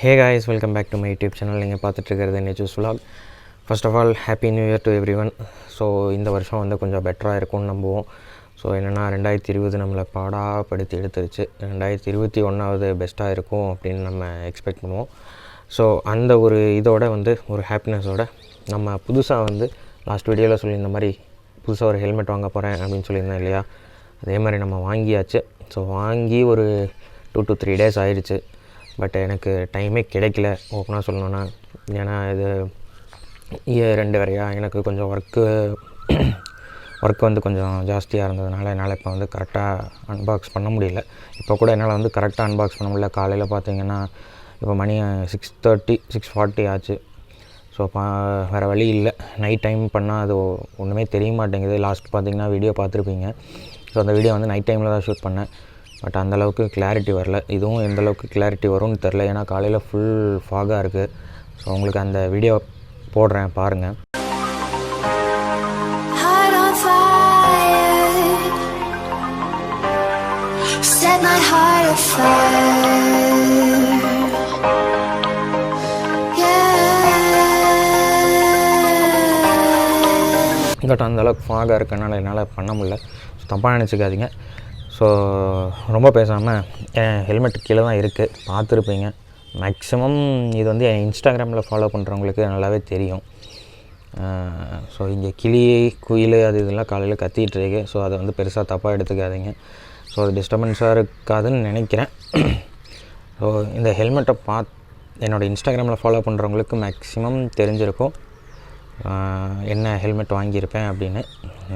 Hey guys, welcome back to my YouTube channel. நீங்கள் பார்த்துட்ருக்கிறது Niju'S vlog. First of all, happy new year to everyone. So இந்த வருஷம் வந்து கொஞ்சம் பெட்டராக இருக்கும்னு நம்புவோம். ஸோ என்னென்னா 2020 நம்மளை பாடாப்படுத்தி எடுத்துருச்சு. 2021 பெஸ்ட்டாக இருக்கும் அப்படின்னு நம்ம எக்ஸ்பெக்ட் பண்ணுவோம். ஸோ அந்த ஒரு இதோட வந்து ஒரு ஹாப்பினஸோட நம்ம புதுசாக வந்து லாஸ்ட் வீடியோவில் சொல்லியிருந்த மாதிரி புதுசாக ஒரு ஹெல்மெட் வாங்க போகிறேன் அப்படின்னு சொல்லியிருந்தேன் இல்லையா, அதே மாதிரி நம்ம வாங்கியாச்சு. ஸோ வாங்கி ஒரு 2 to 3 days ஆயிடுச்சு. பட் எனக்கு டைமே கிடைக்கல ஓப்பனாக சொல்லணுன்னா. ஏன்னா இது இயர் 2 வரையா எனக்கு கொஞ்சம் ஒர்க்கு வந்து கொஞ்சம் ஜாஸ்தியாக இருந்ததுனால என்னால் இப்போ வந்து கரெக்டாக அன்பாக்ஸ் பண்ண முடியல. இப்போ கூட என்னால் வந்து கரெக்டாக அன்பாக்ஸ் பண்ண முடியல. காலையில் பார்த்திங்கன்னா இப்போ மணி 6:30 6:40 ஆச்சு. ஸோ வேறு வழி இல்லை. நைட் டைம் பண்ணால் அது ஒன்றுமே தெரிய மாட்டேங்குது. லாஸ்ட் பார்த்திங்கன்னா வீடியோ பார்த்துருப்பீங்க. ஸோ அந்த வீடியோ வந்து நைட் டைமில் தான் ஷூட் பண்ணேன். பட் அந்தளவுக்கு கிளாரிட்டி வரல. இதுவும் எந்தளவுக்கு கிளாரிட்டி வரும்னு தெரில. ஏன்னா காலையில் ஃபுல் ஃபாகாக இருக்குது. ஸோ உங்களுக்கு அந்த வீடியோ போடுறேன் பாருங்கள். பட் அந்தளவுக்கு ஃபாகாக இருக்கனால என்னால் பண்ண முடியல. ஸோ தப்பாக நினச்சிக்காதீங்க. ஸோ ரொம்ப பேசாமல் என் ஹெல்மெட் கீழே தான் இருக்குது, பார்த்துருப்பீங்க. மேக்ஸிமம் இது வந்து என் இன்ஸ்டாகிராமில் ஃபாலோ பண்ணுறவங்களுக்கு நல்லாவே தெரியும். ஸோ இங்கே கிளி குயில் அது இதெல்லாம் காலையில் கத்திகிட்ருக்கு. ஸோ அதை வந்து பெருசாக தப்பாக எடுத்துக்காதீங்க. ஸோ அது டிஸ்டர்பன்ஸாக இருக்காதுன்னு நினைக்கிறேன். ஸோ இந்த ஹெல்மெட்டை என்னோடய இன்ஸ்டாகிராமில் ஃபாலோ பண்ணுறவங்களுக்கு மேக்ஸிமம் தெரிஞ்சிருக்கும் என்ன ஹெல்மெட் வாங்கியிருப்பேன் அப்படின்னு.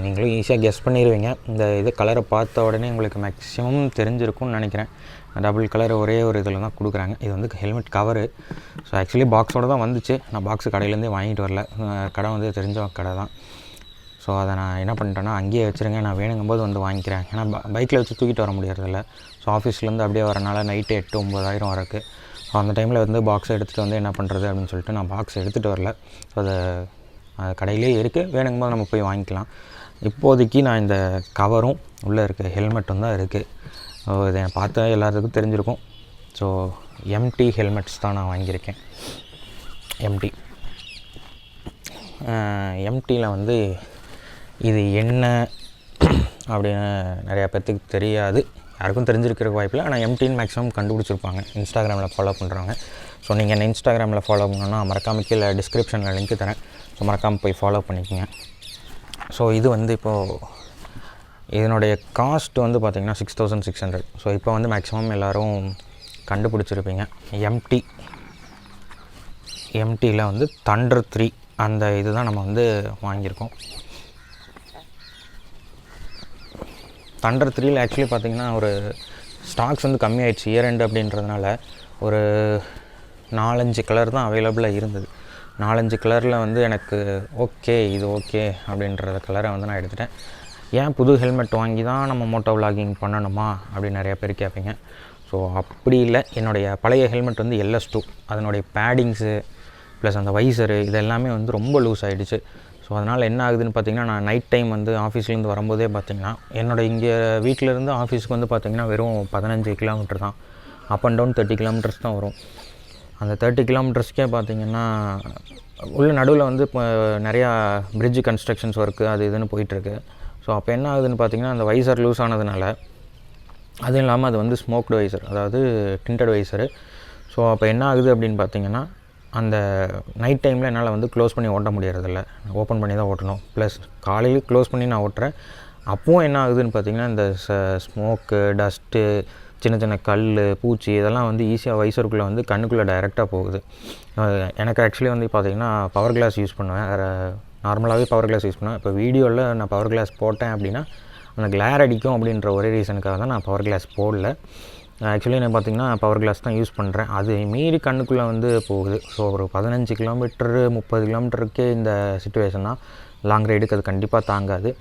நீங்களும் ஈஸியாக கெஸ் பண்ணிடுவீங்க. இந்த இது கலரை பார்த்த உடனே உங்களுக்கு மேக்ஸிமம் தெரிஞ்சிருக்கும்னு நினைக்கிறேன். டபுள் கலர் ஒரே ஒரு இதில் தான் கொடுக்குறாங்க. இது வந்து ஹெல்மெட் கவரு. ஸோ ஆக்சுவலி பாக்ஸோடு தான் வந்துச்சு. நான் பாக்ஸு கடையிலேருந்தே வாங்கிட்டு வரல. கடை வந்து தெரிஞ்ச கடை தான். ஸோ அதை நான் என்ன பண்ணிட்டேன்னா அங்கேயே வச்சுருங்க, நான் வேணுங்கும்போது வந்து வாங்கிக்கிறேன். ஏன்னா பைக்கில் வச்சு தூக்கிட்டு வர முடியறதில்ல. ஸோ ஆஃபீஸ்லேருந்து அப்படியே வரனால நைட்டு 8-9 வரக்கு. ஸோ அந்த டைமில் வந்து பாக்ஸை எடுத்துகிட்டு வந்து என்ன பண்ணுறது அப்படின்னு சொல்லிட்டு நான் பாக்ஸ் எடுத்துகிட்டு வரல. ஸோ அதை கடையிலே இருக்குது, வேணுங்கும்போது நம்ம போய் வாங்கிக்கலாம். இப்போதைக்கு நான் இந்த கவரும் உள்ளே இருக்க ஹெல்மெட்டும் தான் இருக்குது. ஸோ இதை பார்த்தா எல்லாத்துக்கும் தெரிஞ்சிருக்கும். ஸோ எம்டி ஹெல்மெட்ஸ் தான் நான் வாங்கியிருக்கேன். எம்டியில் வந்து இது என்ன அப்படின்னு நிறையா பேர்த்துக்கு தெரியாது, யாருக்கும் தெரிஞ்சிருக்கிற வாய்ப்பில்லை. ஆனால் எம்டின்னு மேக்ஸிமம் கண்டுபிடிச்சிருப்பாங்க இன்ஸ்டாகிராமில் ஃபாலோ பண்ணுறவங்க. ஸோ நீங்கள் என்ன இன்ஸ்டாகிராமில் ஃபாலோ பண்ணணுன்னா மறக்காமல் கீழே டிஸ்கிரிப்ஷனில் லிங்க் தரேன். ஸோ மறக்காமல் போய் ஃபாலோ பண்ணிக்கோங்க. ஸோ இது வந்து இப்போது இதனுடைய காஸ்ட் வந்து பார்த்திங்கன்னா 6600. ஸோ இப்போ வந்து மேக்ஸிமம் எல்லோரும் கண்டுபிடிச்சிருப்பீங்க. எம்டியில் வந்து Thunder 3 அந்த இது தான் நம்ம வந்து வாங்கியிருக்கோம். Thunder 3ல் ஆக்சுவலி பார்த்திங்கன்னா ஒரு ஸ்டாக்ஸ் வந்து கம்மியாயிடுச்சு. இயர் எண்டு அப்படின்றதுனால ஒரு 4-5 கலர் தான் அவைலபிளாக இருந்தது. 4-5 கலரில் வந்து எனக்கு இது ஓகே அப்படின்ற கலரை வந்து நான் எடுத்துட்டேன். ஏன் புது ஹெல்மெட் வாங்கி தான் நம்ம மோட்டோ விலாகிங் பண்ணணுமா அப்படின்னு நிறையா பேர் கேட்பீங்க. ஸோ அப்படி இல்லை. என்னுடைய பழைய ஹெல்மெட் வந்து LS2, அதனுடைய பேடிங்ஸு ப்ளஸ் அந்த வைசரு இது எல்லாமே வந்து ரொம்ப லூஸ் ஆகிடுச்சு. ஸோ அதனால் என்ன ஆகுதுன்னு பார்த்திங்கன்னா, நான் நைட் டைம் வந்து ஆஃபீஸ்லேருந்து வரும்போதே பார்த்திங்கன்னா இங்கே வீட்டிலேருந்து ஆஃபீஸுக்கு வந்து பார்த்திங்கன்னா வெறும் 15 கிலோமீட்டர் தான். அப் அண்ட் டவுன் 30 கிலோமீட்டர்ஸ் தான் வரும். அந்த 30 கிலோமீட்டர்ஸ்க்கே பார்த்திங்கன்னா உள்ள நடுவில் வந்து இப்போ நிறையா பிரிட்ஜ் கன்ஸ்ட்ரக்ஷன்ஸ் ஒர்க்கு அது இதுன்னு போயிட்டுருக்கு. ஸோ அப்போ என்ன ஆகுதுன்னு பார்த்திங்கன்னா, அந்த வைசர் லூஸ் ஆனதுனால, அதுவும் இல்லாமல் அது வந்து ஸ்மோக்டு வைசர், அதாவது டிண்டட் வைசரு. ஸோ அப்போ என்ன ஆகுது அப்படின்னு பார்த்திங்கன்னா, அந்த நைட் டைமில் என்னால் வந்து க்ளோஸ் பண்ணி ஓட்ட முடியறதில்ல, ஓப்பன் பண்ணி தான் ஓட்டணும். ப்ளஸ் காலையில் க்ளோஸ் பண்ணி நான் ஓட்டுறேன். அப்போவும் என்ன ஆகுதுன்னு பார்த்திங்கன்னா, இந்த ஸ்மோக்கு, டஸ்ட்டு, சின்ன சின்ன கல், பூச்சி இதெல்லாம் வந்து ஈஸியாக வைசருக்குள்ளே வந்து கண்ணுக்குள்ளே டைரெக்டாக போகுது. எனக்கு ஆக்சுவலி வந்து பார்த்திங்கன்னா பவர் கிளாஸ் யூஸ் பண்ணுவேன். நார்மலாகவே பவர் கிளாஸ் யூஸ் பண்ணுவேன். இப்போ வீடியோவில் நான் பவர் கிளாஸ் போட்டேன் அப்படின்னா அந்த கிளேர் அடிக்கும் அப்படின்ற ஒரே ரீசனுக்காக தான் நான் பவர் கிளாஸ் போடல. ஆக்சுவலி நான் பார்த்திங்கன்னா பவர் கிளாஸ் தான் யூஸ் பண்ணுறேன். அது மீறி கண்ணுக்குள்ளே வந்து போகுது. ஸோ ஒரு 15 கிலோமீட்டரு 30 கிலோமீட்டருக்கே இந்த சிச்சுவேஷன்னா லாங் ரைடுக்கு அது கண்டிப்பாக தாங்காது.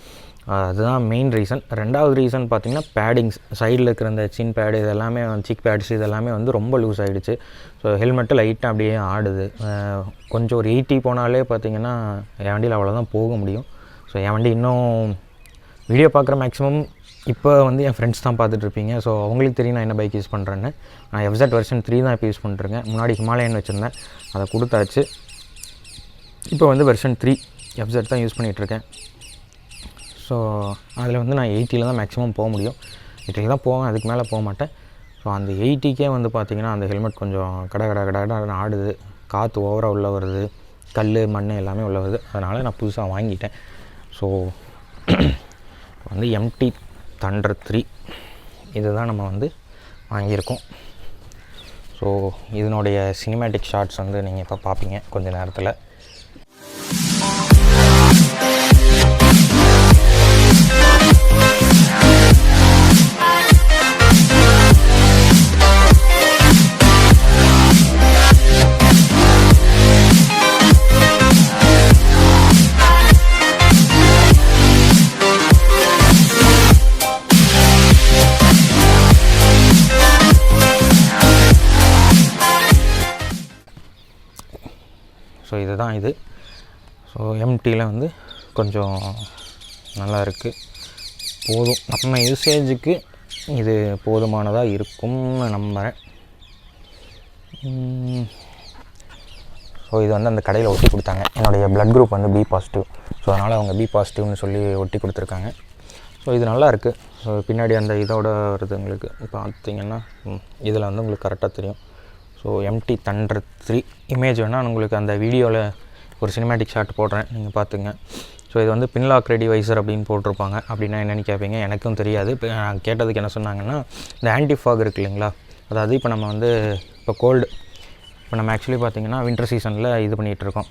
அதுதான் மெயின் ரீசன். ரெண்டாவது ரீசன் பார்த்திங்கன்னா பேடிங்ஸ், சைடில் இருக்கிற இந்த சின் பேடு இதெல்லாமே சீக் பேட்ஸ் இதெல்லாமே வந்து ரொம்ப லூஸ் ஆகிடுச்சு. ஸோ ஹெல்மெட்டு லைட்டாக அப்படியே ஆடுது. கொஞ்சம் ஒரு 80 போனாலே பார்த்திங்கன்னா என் வண்டியில் அவ்வளோதான் போக முடியும். ஸோ என் வண்டி இன்னும் வீடியோ பார்க்குற மேக்ஸிமம் இப்போ வந்து என் ஃப்ரெண்ட்ஸ் தான் பார்த்துட்ருப்பீங்க. ஸோ அவங்களுக்கு தெரியும் நான் என்ன பைக் யூஸ் பண்ணுறேன்னு. நான் எஃப்செட் வெர்ஷன் 3 தான் இப்போ யூஸ் பண்ணிட்டுருக்கேன். முன்னாடி ஹிமாலயன் வச்சுருந்தேன், அதை கொடுத்தாச்சு. இப்போ வந்து வெர்ஷன் 3 எஃப்செட் தான் யூஸ் பண்ணிகிட்ருக்கேன். ஸோ அதில் வந்து நான் 80 தான் மேக்ஸிமம் போக முடியும். 80 தான் போவேன், அதுக்கு மேலே போக மாட்டேன். ஸோ அந்த 80க்கே வந்து பார்த்திங்கன்னா அந்த ஹெல்மெட் கொஞ்சம் கடை ஆடுது, காற்று ஓவராக உள்ளே வருது, கல் மண் எல்லாமே உள்ளே வருது. அதனால் நான் புதுசாக வாங்கிட்டேன். ஸோ வந்து எம்டி தண்டர் 3 இது தான் நம்ம வந்து வாங்கியிருக்கோம். ஸோ இதனுடைய சினிமேட்டிக் ஷாட்ஸ் வந்து நீங்கள் இப்போ பார்ப்பீங்க கொஞ்சம் நேரத்தில். ஸோ இதுதான் இது. ஸோ எம்டியில் வந்து கொஞ்சம் நல்லா இருக்குது, போதும் நம்ம யூசேஜுக்கு இது போதுமானதாக இருக்கும்னு நம்புகிறேன். ஸோ இது வந்து அந்த கடையில் ஒட்டி கொடுத்தாங்க. என்னுடைய ப்ளட் குரூப் வந்து பி பாசிட்டிவ். ஸோ அதனால் அவங்க பி பாசிட்டிவ்னு சொல்லி ஒட்டி கொடுத்துருக்காங்க. ஸோ இது நல்லா இருக்குது. ஸோ பின்னாடி அந்த இதோட வருது உங்களுக்கு பார்த்திங்கன்னா இதில் வந்து உங்களுக்கு கரெக்டாக தெரியும். ஸோ எம்டி தண்டர் 3 இமேஜ் வேணால் உங்களுக்கு அந்த வீடியோவில் ஒரு சினிமேட்டிக் ஷாட் போடுறேன், நீங்கள் பார்த்துங்க. ஸோ இது வந்து பின்லாக் ரெடி வைசர் அப்படின்னு போட்டிருப்பாங்க. அப்படின்னா என்னென்னு கேட்பீங்க, எனக்கும் தெரியாது. இப்போ நான் கேட்டதுக்கு என்ன சொன்னாங்கன்னா, இந்த ஆன்டிஃபாக் இருக்குது இல்லைங்களா, அதாவது இப்போ நம்ம வந்து இப்போ கோல்டு, இப்போ நம்ம ஆக்சுவலி பார்த்திங்கன்னா வின்டர் சீசனில் இது பண்ணிகிட்ருக்கோம்.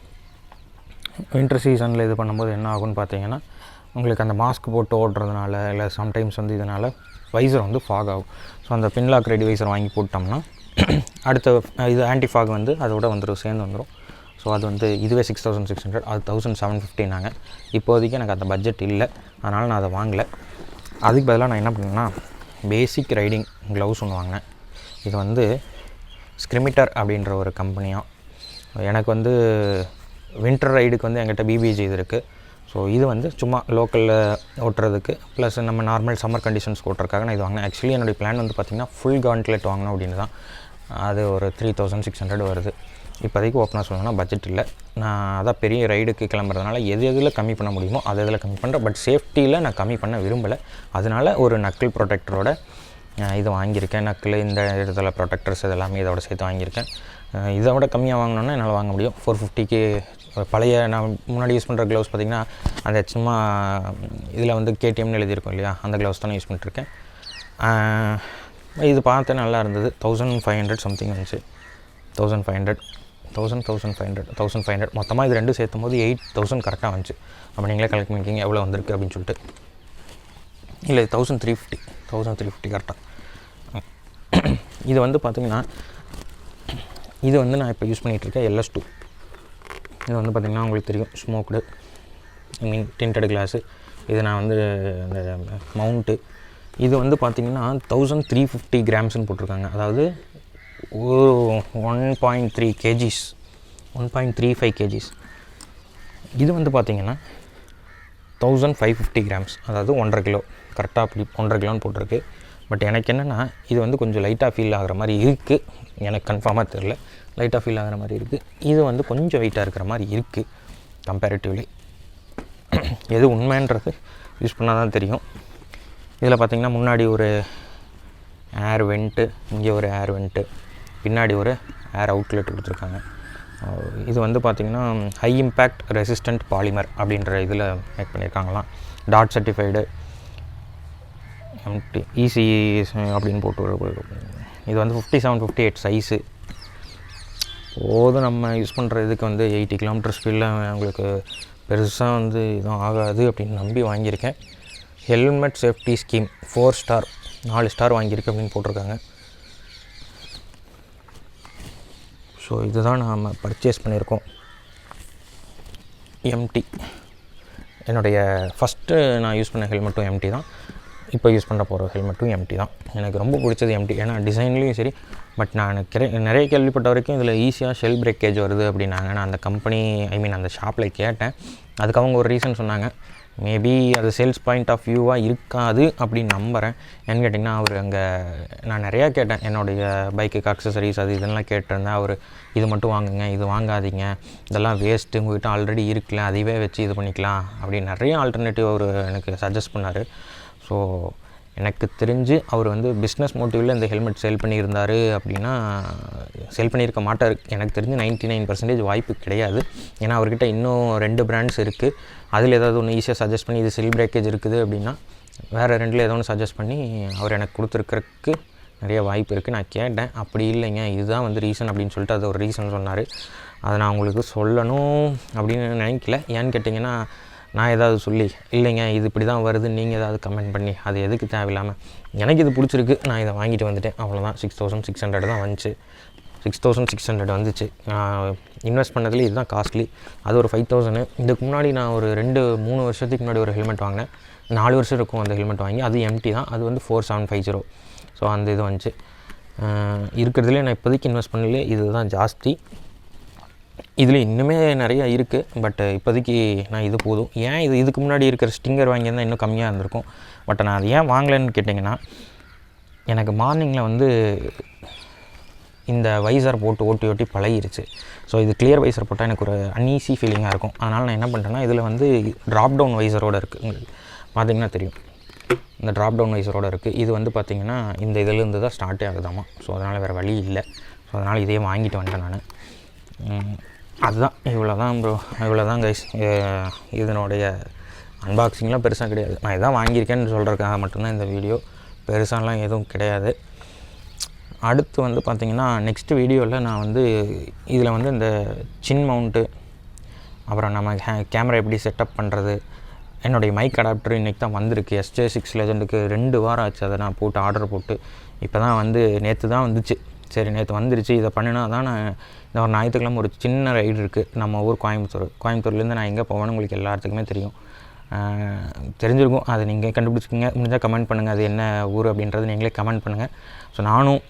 வின்டர் சீசனில் இது பண்ணும்போது என்ன ஆகும்னு பார்த்தீங்கன்னா, உங்களுக்கு அந்த மாஸ்க் போட்டு ஓடுறதுனால இல்லை சம்டைம்ஸ் வந்து இதனால் வைசர் வந்து ஃபாக் ஆகும். ஸோ அந்த பின்லாக் ரெடி வைசர் வாங்கி போட்டோம்னா அடுத்த இது ஆன்டிஃபாக் வந்து அதோட வந்துடும், சேர்ந்து வந்துடும். ஸோ அது வந்து இதுவே 6600, அது 1750 இப்போதைக்கு எனக்கு அந்த பட்ஜெட் இல்லை, அதனால் நான் அதை வாங்கலை. அதுக்கு பதிலாக நான் என்ன பண்ணேன்னா பேசிக் ரைடிங் க்ளவுஸ் ஒன்று வாங்கினேன். இது வந்து ஸ்க்ரிமிட்டர் அப்படின்ற ஒரு கம்பெனியாக. எனக்கு வந்து வின்டர் ரைடுக்கு வந்து என்கிட்ட பிபிஜி இது இருக்குது. ஸோ இது வந்து சும்மா லோக்கலில் ஓட்டுறதுக்கு ப்ளஸ் நம்ம நார்மல் சம்மர் கண்டிஷன்ஸ் ஓட்டுறதுக்காக நான் இது வாங்கினேன். ஆக்சுவலி என்னுடைய பிளான் வந்து பார்த்திங்கன்னா ஃபுல் கான்ட்லெட் வாங்கணும் அப்படின்னு தான். அது ஒரு 3600 வருது. இப்போதைக்கு ஓப்பனாக சொல்லணும்னா பட்ஜெட் இல்லை. நான் அதான் பெரிய ரைடுக்கு கிளம்புறதுனால எதில் கம்மி பண்ண முடியுமோ அதை இதில் கம்மி பண்ணுறேன். பட் சேஃப்டியில் நான் கம்மி பண்ண விரும்பலை. அதனால் ஒரு நக்கிள் ப்ரொடெக்டரோட இது வாங்கியிருக்கேன். நக்கிள் இந்த இடத்துல ப்ரொடெக்டர்ஸ் இதெல்லாமே இதோட சேர்த்து வாங்கியிருக்கேன். இதை விட கம்மியாக வாங்கினோன்னா என்னால் வாங்க முடியும். 450க்கு பழைய நான் முன்னாடி யூஸ் பண்ணுற க்ளவுஸ் பார்த்திங்கன்னா அந்த சும்மா இதில் வந்து கேடிஎம்னு எழுதியிருக்கோம் இல்லையா, அந்த க்ளவுஸ் தான் யூஸ் பண்ணிட்டுருக்கேன். இது பார்த்து நல்லா இருந்தது. 1500 சம்திங் வந்துச்சு. 1500 மொத்தமாக இது ரெண்டும் சேர்த்தும் போது 8000 கரெக்டாக வந்துச்சு. அப்போ நீங்களே கலெக்ட் பண்ணிக்கிங்க எவ்வளோ வந்திருக்கு அப்படின்னு சொல்லிட்டு. இல்லை 1350 கரெக்டாக. இது வந்து பார்த்திங்கன்னா இது வந்து நான் இப்போ யூஸ் பண்ணிகிட்ருக்கேன் LS2. இது வந்து பார்த்திங்கன்னா உங்களுக்கு தெரியும், ஸ்மோக்டு டிண்டட் கிளாஸு. இது நான் வந்து இந்த மவுண்ட்டு இது வந்து பார்த்திங்கன்னா 1350 கிராம்ஸ்ன்னு போட்டிருக்காங்க. அதாவது 1.3 kgs 1.35 kgs. இது வந்து பார்த்திங்கன்னா 1550 கிராம்ஸ், அதாவது 1.5 கிலோ. கரெக்டாக அப்படி 1.5 கிலோன்னு போட்டிருக்கு. பட் எனக்கு என்னென்னா இது வந்து கொஞ்சம் லைட்டாக ஃபீல் ஆகிற மாதிரி இருக்குது. எனக்கு கன்ஃபார்மாக தெரில, லைட்டாக ஃபீல் ஆகிற மாதிரி இருக்குது. இது வந்து கொஞ்சம் வெயிட்டாக இருக்கிற மாதிரி இருக்குது கம்பேரிட்டிவ்லி. எது உண்மைன்றது யூஸ் பண்ணால் தான் தெரியும். இதில் பார்த்திங்கன்னா முன்னாடி ஒரு ஏர் வெண்ட்டு, இங்கே ஒரு ஏர் வெண்ட்டு, பின்னாடி ஒரு ஏர் அவுட்லெட் கொடுத்துருக்காங்க. இது வந்து பார்த்திங்கன்னா ஹை இம்பேக்ட் ரெசிஸ்டண்ட் பாலிமர் அப்படின்ற இதில் மேக் பண்ணியிருக்காங்களாம். டாட் சர்டிஃபைடு எம்டி ஈசி அப்படின்னு போட்டு. இது வந்து 57-58 சைஸு. போதும் நம்ம யூஸ் பண்ணுற இதுக்கு வந்து 80 km ஸ்பீடில் உங்களுக்கு பெருசாக வந்து இதுவும் ஆகாது அப்படின்னு நம்பி வாங்கியிருக்கேன். Helmet safety scheme 4 star 4 star வாங்கியிருக்கு அப்படின்னு போட்டிருக்காங்க. ஸோ இதுதான் நாம் பர்ச்சேஸ் பண்ணியிருக்கோம். எம்டி என்னுடைய ஃபஸ்ட்டு நான் யூஸ் பண்ண ஹெல்மெட்டும் எம்டி தான். இப்போ யூஸ் பண்ண போகிற ஹெல்மெட்டும் எம்டி தான். எனக்கு ரொம்ப பிடிச்சது எம்டி. ஏன்னா டிசைன்லேயும் சரி. பட் நான் நிறைய கேள்விப்பட்ட வரைக்கும் இதில் ஈஸியாக ஷெல் பிரேக்கேஜ் வருது அப்படின்னாங்க. நான் அந்த கம்பெனி அந்த ஷாப்பில் கேட்டேன். அதுக்கு அவங்க ஒரு ரீசன் சொன்னாங்க. மேபி அது சேல்ஸ் பாயிண்ட் ஆஃப் வியூவாக இருக்காது அப்படின்னு நம்புகிறேன். ஏன்னு கேட்டிங்கன்னா அவர் அங்கே நான் நிறையா கேட்டேன், என்னுடைய பைக்குக்கு அக்சசரிஸ் அது இதெல்லாம் கேட்டிருந்தேன். அவர் இது மட்டும் வாங்குங்க, இது வாங்காதீங்க, இதெல்லாம் வேஸ்ட்டு, உங்கள்கிட்ட ஆல்ரெடி இருக்குல்ல, அதுவே வச்சு இது பண்ணிக்கலாம் அப்படின்னு நிறைய ஆல்டர்னேட்டிவ் அவர் எனக்கு சஜஸ்ட் பண்ணார். ஸோ எனக்கு தெரிஞ்சு அவர் வந்து பிஸ்னஸ் மோட்டிவில் இந்த ஹெல்மெட் சேல் பண்ணியிருந்தார் அப்படின்னா சேல் பண்ணியிருக்க மாட்டார். எனக்கு தெரிஞ்சு 99% வாய்ப்பு கிடையாது. ஏன்னா அவர்கிட்ட இன்னும் 2 பிராண்ட்ஸ் இருக்குது. அதில் ஏதாவது ஒன்று ஈஸியாக சஜஸ்ட் பண்ணி இது செல் பிரேக்கேஜ் இருக்குது அப்படின்னா வேறு 2ல் ஏதோ ஒன்று சஜஸ்ட் பண்ணி அவர் எனக்கு கொடுத்துருக்கிறதுக்கு நிறைய வாய்ப்பு இருக்குது. நான் கேட்டேன், அப்படி இல்லைங்க இதுதான் வந்து ரீசன் அப்படின்னு சொல்லிட்டு அது ஒரு ரீசன் சொன்னார். அதை நான் உங்களுக்கு சொல்லணும் அப்படின்னு நினைக்கல. ஏன்னு கேட்டிங்கன்னா நான் ஏதாவது சொல்லி இல்லைங்க இது இப்படி தான் வருது நீங்கள் ஏதாவது கமெண்ட் பண்ணி அது எதுக்கு தேவையில்லாமல், எனக்கு இது பிடிச்சிருக்கு நான் இதை வாங்கிட்டு வந்துட்டேன், அவ்வளோதான். 6600 தான் வந்துச்சு. 6600 வந்துச்சு. நான் இன்வெஸ்ட் பண்ணதுலேயே இதுதான் காஸ்ட்லி. அது ஒரு 5000. இதுக்கு முன்னாடி நான் ஒரு 2-3 வருஷத்துக்கு முன்னாடி ஒரு ஹெல்மெட் வாங்கினேன். 4 வருஷம் இருக்கும் அந்த ஹெல்மெட் வாங்கி. அது எம்டி தான். அது வந்து 4750. ஸோ அந்த இது வந்துச்சு. இருக்கிறதுலே நான் இப்போதைக்கு இன்வெஸ்ட் பண்ணலே இது தான் ஜாஸ்தி. இதில் இன்னுமே நிறையா இருக்குது. பட் இப்போதைக்கு நான் இது போதும். ஏன் இதுக்கு முன்னாடி இருக்கிற ஸ்டிங்கர் வாங்கியிருந்தால் இன்னும் கம்மியாக இருந்திருக்கும். பட் நான் அது ஏன் வாங்கலைன்னு கேட்டிங்கன்னா எனக்கு மார்னிங்கில் வந்து இந்த வைசர் போட்டு ஓட்டி பழகிருச்சு. ஸோ இது கிளியர் வைசர் போட்டால் எனக்கு ஒரு அன்ஈஸி ஃபீலிங்காக இருக்கும். அதனால் நான் என்ன பண்ணிட்டேன்னா இதில் வந்து ட்ராப் டவுன் வைசரோடு இருக்குது. உங்களுக்கு பார்த்திங்கன்னா தெரியும், இந்த ட்ராப் டவுன் வைசரோடு இருக்குது. இது வந்து பார்த்திங்கன்னா இந்த இதிலேருந்து தான் ஸ்டார்ட்டே ஆகுதாமா. ஸோ அதனால் வேறு வழி இல்லை. ஸோ அதனால் இதையே வாங்கிட்டு வந்துட்டேன் நான். அதுதான் இவ்வளோ தான் கைஸ். இதனுடைய அன்பாக்சிங்லாம் பெருசாக கிடையாது. நான் இதான் வாங்கியிருக்கேன்னு சொல்கிறதுக்காக மட்டும்தான் இந்த வீடியோ. பெருசாலாம் எதுவும் கிடையாது. அடுத்து வந்து பார்த்திங்கன்னா நெக்ஸ்ட் வீடியோவில் நான் வந்து இதில் வந்து இந்த சின் மவுண்ட்டு, அப்புறம் நம்ம கேமரா எப்படி செட்டப் பண்ணுறது, என்னுடைய மைக் அடாப்டர் இன்றைக்கி தான் வந்திருக்கு. SJ6 லெஜண்டுக்கு 2 வாரம் ஆச்சு. அதை நான் போட்டு ஆர்டர் போட்டு இப்போ தான் வந்து நேற்று தான் வந்துச்சு. சரி நேற்று வந்துருச்சு, இதை பண்ணினா தான் நான் இந்த ஒரு ஞாயிற்றுக்கிழமை ஒரு சின்ன ரைடு இருக்குது. நம்ம ஊர் கோயம்புத்தூர்லேருந்து நான் எங்கே போவேன்னு உங்களுக்கு எல்லாத்துக்குமே தெரியும், தெரிஞ்சிருக்கும். அது நீங்கள் கண்டுபிடிச்சிக்கிங்க. முடிஞ்சால் கமெண்ட் பண்ணுங்கள் அது என்ன ஊர் அப்படின்றது நீங்களே கமெண்ட் பண்ணுங்கள். ஸோ நானும்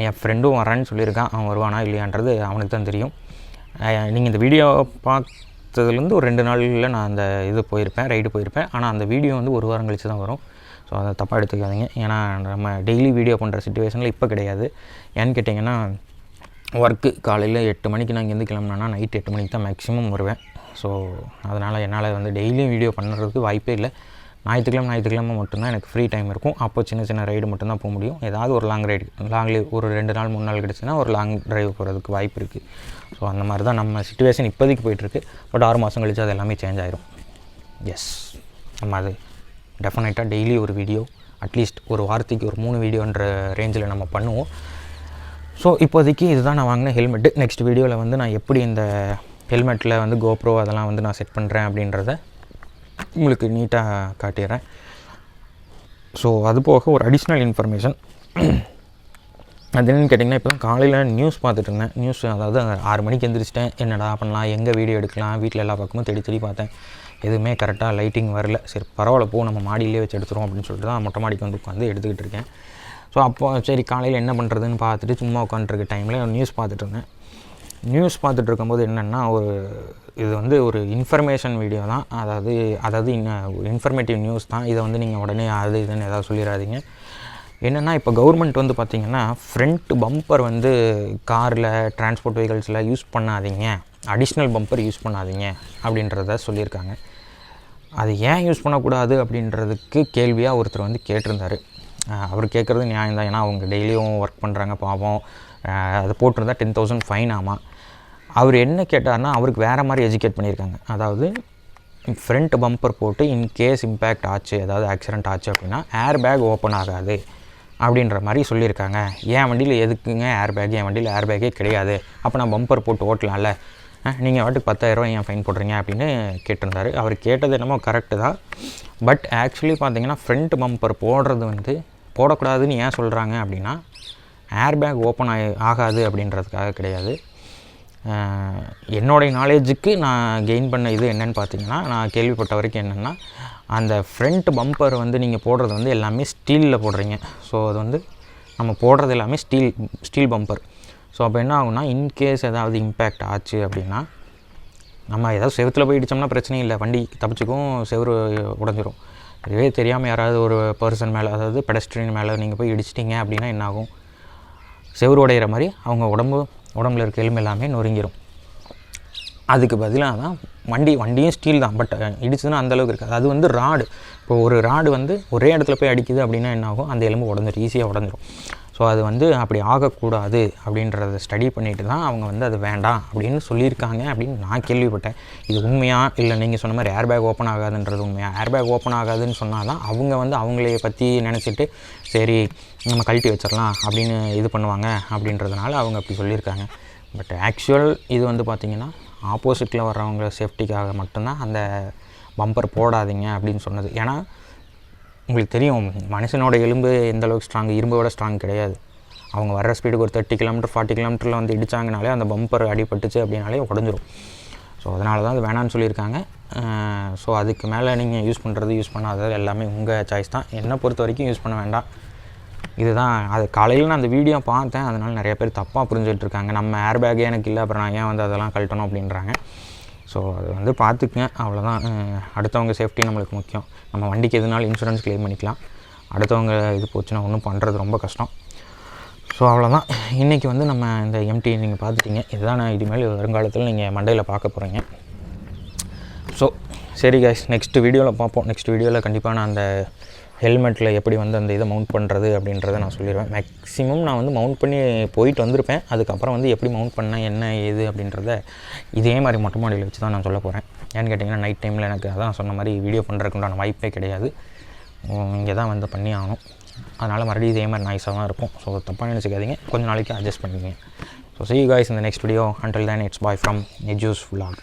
என் ஃப்ரெண்டும் வரேன்னு சொல்லியிருக்கான். அவன் வருவானா இல்லையான்றது அவனுக்கு தான் தெரியும். நீங்கள் இந்த வீடியோ பார்த்ததுலேருந்து ஒரு 2 நாளில் நான் அந்த ரைடு போயிருப்பேன். ஆனால் அந்த வீடியோ வந்து ஒரு வாரம் கழித்து தான் வரும். ஸோ அதை தப்பாக எடுத்துக்காதீங்க. ஏன்னா நம்ம டெய்லி வீடியோ பண்ணுற சிச்சுவேஷனில் இப்போ கிடையாது. ஏன்னு கேட்டிங்கன்னா ஒர்க்கு காலையில் 8 மணிக்கு நான் இங்கேருந்து கிளம்புனேன்னா நைட் 8 மணிக்கு தான் மேக்ஸிமம் வருவேன். ஸோ அதனால் என்னால் வந்து டெய்லியும் வீடியோ பண்ணுறதுக்கு வாய்ப்பே இல்லை. ஞாயிற்றுக்கிழமை மட்டும்தான் எனக்கு ஃப்ரீ டைம் இருக்கும். அப்போ சின்ன ரைடு மட்டும்தான் போக முடியும். ஏதாவது ஒரு லாங்லி ஒரு 2 நாள் 3 நாள் கிடச்சுன்னா ஒரு லாங் ட்ரைவ் போகிறதுக்கு வாய்ப்பு இருக்குது. ஸோ அந்த மாதிரி தான் நம்ம சிச்சுவேஷன் இப்போதைக்கு போயிட்டுருக்கு. பட் 6 மாதம் கழிச்சு அது எல்லாமே சேஞ்ச் ஆயிரும். எஸ், நம்ம அது டெஃபினட்டாக டெய்லி ஒரு வீடியோ, அட்லீஸ்ட் ஒரு வாரத்துக்கு ஒரு 3 வீடியோன்ற ரேஞ்சில் நம்ம பண்ணுவோம். ஸோ இப்போதைக்கு இதுதான் நான் வாங்கின ஹெல்மெட்டு. நெக்ஸ்ட் வீடியோவில் வந்து நான் எப்படி இந்த ஹெல்மெட்டில் வந்து கோப்ரோ அதெல்லாம் வந்து நான் செட் பண்ணுறேன் அப்படின்றத உங்களுக்கு நீட்டாக காட்டிடுறேன். ஸோ அது போக ஒரு அடிஷ்னல் இன்ஃபர்மேஷன் அது என்னென்னு கேட்டிங்கன்னா, இப்போ தான் காலையில் நியூஸ் பார்த்துட்டு இருந்தேன். அதாவது 6 மணிக்கு எழுந்திரிச்சிட்டேன். என்னடா பண்ணலாம், எங்கே வீடியோ எடுக்கலாம், வீட்டில் எல்லா பக்கமும் தேடி பார்த்தேன். எதுவுமே கரெக்டாக லைட்டிங் வரல. சரி பரவாயில்ல நம்ம மாடியிலே வச்சு எடுத்துருவோம் அப்படின்னு சொல்லிட்டு தான் மொட்டை மாடிக்கு வந்து உட்காந்து எடுத்துக்கிட்டு இருக்கேன். ஸோ அப்போ சரி காலையில் என்ன பண்ணுறதுன்னு பார்த்துட்டு சும்மா உட்காந்துருக்க டைமில் நியூஸ் பார்த்துட்டு இருந்தேன். நியூஸ் பார்த்துட்டு இருக்கும்போது என்னென்னா இது வந்து ஒரு இன்ஃபர்மேஷன் வீடியோ தான். அதாவது இன்ஃபர்மேட்டிவ் நியூஸ் தான். இதை வந்து நீங்கள் உடனே அது இதுன்னு ஏதாவது சொல்லிடாதீங்க. என்னென்னா இப்போ கவர்மெண்ட் வந்து பார்த்திங்கன்னா ஃப்ரண்ட் பம்பர் வந்து காரில் டிரான்ஸ்போர்ட் வெஹிக்கல்ஸில் யூஸ் பண்ணாதீங்க, அடிஷ்னல் பம்பர் யூஸ் பண்ணாதீங்க அப்படின்றத சொல்லியிருக்காங்க. அது ஏன் யூஸ் பண்ணக்கூடாது அப்படின்றதுக்கு கேள்வியாக ஒருத்தர் வந்து கேட்டிருந்தார். அவர் கேட்குறது நியாயம் தான். ஏன்னா அவங்க டெய்லியும் ஒர்க் பண்ணுறாங்க பாவம். அது போட்டிருந்தா 10,000 ஃபைன் ஆமாம். அவர் என்ன கேட்டார்னா அவருக்கு வேறு மாதிரி எஜுகேட் பண்ணியிருக்காங்க. அதாவது ஃப்ரண்ட் பம்பர் போட்டு இன்கேஸ் இம்பேக்ட் ஆச்சு, அதாவது ஆக்சிடெண்ட் ஆச்சு அப்படின்னா ஏர் பேக் ஓப்பன் ஆகாது அப்படின்ற மாதிரி சொல்லியிருக்காங்க. என் வண்டியில் எதுக்குங்க ஏர் பேக், என் வண்டியில் ஏர் பேக்கே கிடையாது, அப்போ நான் பம்பர் போட்டு ஓட்டலாம்ல, நீங்கள் வாட்டுக்கு 10,000 ஏன் ஃபைன் போடுறீங்க அப்படின்னு கேட்டிருந்தார். அவர் கேட்டது என்னமோ கரெக்டு தான். பட் ஆக்சுவலி பார்த்திங்கன்னா ஃப்ரண்ட் பம்பர் போடுறது வந்து போடக்கூடாதுன்னு ஏன் சொல்கிறாங்க அப்படின்னா ஏர் பேக் ஓப்பன் ஆகாது அப்படின்றதுக்காக கிடையாது. என்னுடைய நாலேஜுக்கு நான் கெயின் பண்ண இது என்னென்னு பார்த்தீங்கன்னா, நான் கேள்விப்பட்ட வரைக்கும் என்னென்னா அந்த ஃப்ரண்ட் பம்பர் வந்து நீங்கள் போடுறது வந்து எல்லாமே ஸ்டீலில் போடுறீங்க. ஸோ அது வந்து நம்ம போடுறது எல்லாமே ஸ்டீல் பம்பர். ஸோ அப்போ என்ன ஆகும்னா இன்கேஸ் ஏதாவது இம்பேக்ட் ஆச்சு அப்படின்னா நம்ம ஏதாவது செவுத்தில் போய் இடித்தோம்னா பிரச்சனை இல்லை, வண்டி தப்பிச்சுக்கும், செவுறு உடஞ்சிரும். இதுவே தெரியாமல் யாராவது ஒரு பர்சன் மேலே, அதாவது பெடஸ்ட்ரியன் மேலே நீங்கள் போய் இடிச்சிட்டிங்க அப்படின்னா என்னாகும், செவுறு உடையிற மாதிரி அவங்க உடம்புல இருக்க எலும்பு எல்லாமே நொறுங்கிடும். அதுக்கு பதிலாக தான் வண்டியும் ஸ்டீல் தான், பட் இடிச்சதுன்னா அந்தளவுக்கு இருக்காது. அது வந்து ராடு. இப்போ ஒரு ராடு வந்து ஒரே இடத்துல போய் அடிக்குது அப்படின்னா என்னாகும், அந்த எலும்பு உடஞ்சிடும், ஈஸியாக உடஞ்சிரும். ஸோ அது வந்து அப்படி ஆகக்கூடாது அப்படின்றத ஸ்டடி பண்ணிட்டு தான் அவங்க வந்து அது வேண்டாம் அப்படின்னு சொல்லியிருக்காங்க அப்படின்னு நான் கேள்விப்பட்டேன். இது உண்மையாக இல்லை நீங்கள் சொன்ன மாதிரி ஏர்பேக் ஓப்பன் ஆகாதுன்றது உண்மையாக? ஏர்பேக் ஓப்பன் ஆகாதுன்னு சொன்னால் தான் அவங்க வந்து அவங்களே பற்றி நினச்சிட்டு சரி நம்ம கழட்டி வச்சிடலாம் அப்படின்னு இது பண்ணுவாங்க அப்படின்றதுனால அவங்க அப்படி சொல்லியிருக்காங்க. பட் ஆக்சுவல் இது வந்து பார்த்திங்கன்னா ஆப்போசிட்டில் வர்றவங்க சேஃப்டிக்காக மட்டும்தான் அந்த பம்பர் போடாதீங்க அப்படின்னு சொன்னது. ஏன்னா உங்களுக்கு தெரியும் மனுஷனோட எலும்பு எந்த அளவுக்கு ஸ்ட்ராங், இரும்போட ஸ்ட்ராங் கிடையாது. அவங்க வர்ற ஸ்பீடுக்கு ஒரு 30 கிலோமீட்டர் 40 கிலோமீட்டரில் வந்து இடித்தாங்கனாலே அந்த பம்பர் அடிபட்டுச்சு அப்படின்னாலே உடஞ்சிரும். ஸோ அதனால தான் அது வேணான்னு சொல்லியிருக்காங்க. ஸோ அதுக்கு மேலே நீங்கள் யூஸ் பண்ணுறது யூஸ் பண்ணாதது எல்லாமே உங்கள் சாய்ஸ் தான். என்னை பொறுத்த வரைக்கும் யூஸ் பண்ண வேண்டாம். இதுதான் அது. காலையில் நான் அந்த வீடியோ பார்த்தேன், அதனால் நிறைய பேர் தப்பாக புரிஞ்சுட்டு இருக்காங்க. நம்ம ஏர் பேக்கே எனக்கு இல்லை, அப்புறம் நான் ஏன் வந்து அதெல்லாம் கழட்டணும் அப்படின்றாங்க. ஸோ அது வந்து பார்த்துக்குங்க, அவ்வளோதான். அடுத்தவங்க சேஃப்டி நம்மளுக்கு முக்கியம். நம்ம வண்டிக்கு எதுனாலும் இன்சூரன்ஸ் க்ளைம் பண்ணிக்கலாம். அடுத்தவங்க இது போச்சுன்னா ஒன்றும் பண்ணுறது ரொம்ப கஷ்டம். ஸோ அவ்வளோதான். இன்றைக்கி வந்து நம்ம இந்த எம்டி நீங்கள் பார்த்துட்டிங்க. இதுதான் நான் இதுமாரி வருங்காலத்தில் நீங்கள் மண்டையில் பார்க்க போகிறீங்க. ஸோ சரி கைஸ், நெக்ஸ்ட் வீடியோவில் பார்ப்போம். நெக்ஸ்ட் வீடியோவில் கண்டிப்பாக நான் அந்த ஹெல்மெட்டில் எப்படி வந்து அந்த இதை மவுண்ட் பண்ணுறது அப்படின்றத நான் சொல்லிடுவேன். மேக்ஸிமம் நான் வந்து மவுண்ட் பண்ணி போயிட்டு வந்திருப்பேன். அதுக்கப்புறம் வந்து எப்படி மவுண்ட் பண்ணேன் என்ன ஏது அப்படின்றத இதே மாதிரி மொட்டை மாடியில் வச்சு தான் நான் சொல்ல போகிறேன். ஏன்னு கேட்டிங்கன்னா நைட் டைமில் எனக்கு அதான் சொன்ன மாதிரி வீடியோ பண்ணுறதுக்குண்டான வாய்ப்பே கிடையாது. இங்கே தான் வந்து பண்ணி ஆகணும். அதனால் மறுபடியும் இதே மாதிரி நாய்ஸாக தான் இருக்கும். ஸோ தப்பாக நினச்சிக்காதீங்க, கொஞ்சம் நாளைக்கு அட்ஜஸ்ட் பண்ணிக்கங்க. So see you guys in the next video. Until then, it's bye from Niju'S vlog.